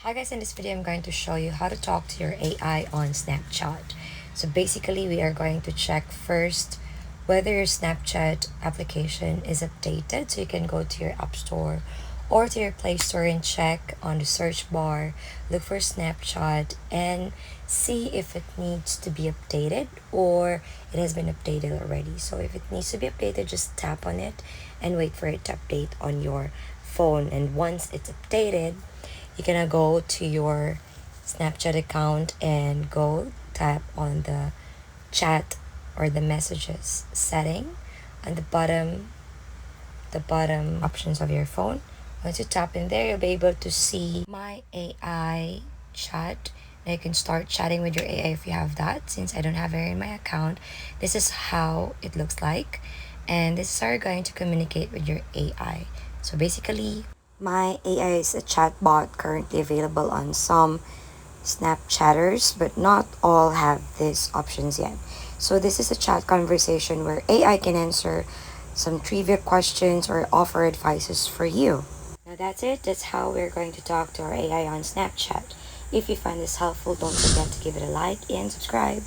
Hi guys, in this video I'm going to show you how to talk to your AI on Snapchat. So basically we are going to check first whether your Snapchat application is updated. So you can go to your App Store or to your Play Store and check on the search bar, look for Snapchat and see if it needs to be updated or it has been updated already. So if it needs to be updated, just tap on it and wait for it to update on your phone. And once it's updated, you're gonna go to your Snapchat account and go tap on the chat or the messages setting on the bottom options of your phone. Once you tap in there, you'll be able to see my AI chat. Now you can start chatting with your AI if you have that. Since I don't have it in my account, this is how it looks like, and this is how you're going to communicate with your AI. So basically, my AI is a chatbot currently available on some Snapchatters, but not all have these options yet. So this is a chat conversation where AI can answer some trivia questions or offer advices for you. Now that's it. That's how we're going to talk to our AI on Snapchat. If you find this helpful, don't forget to give it a like and subscribe.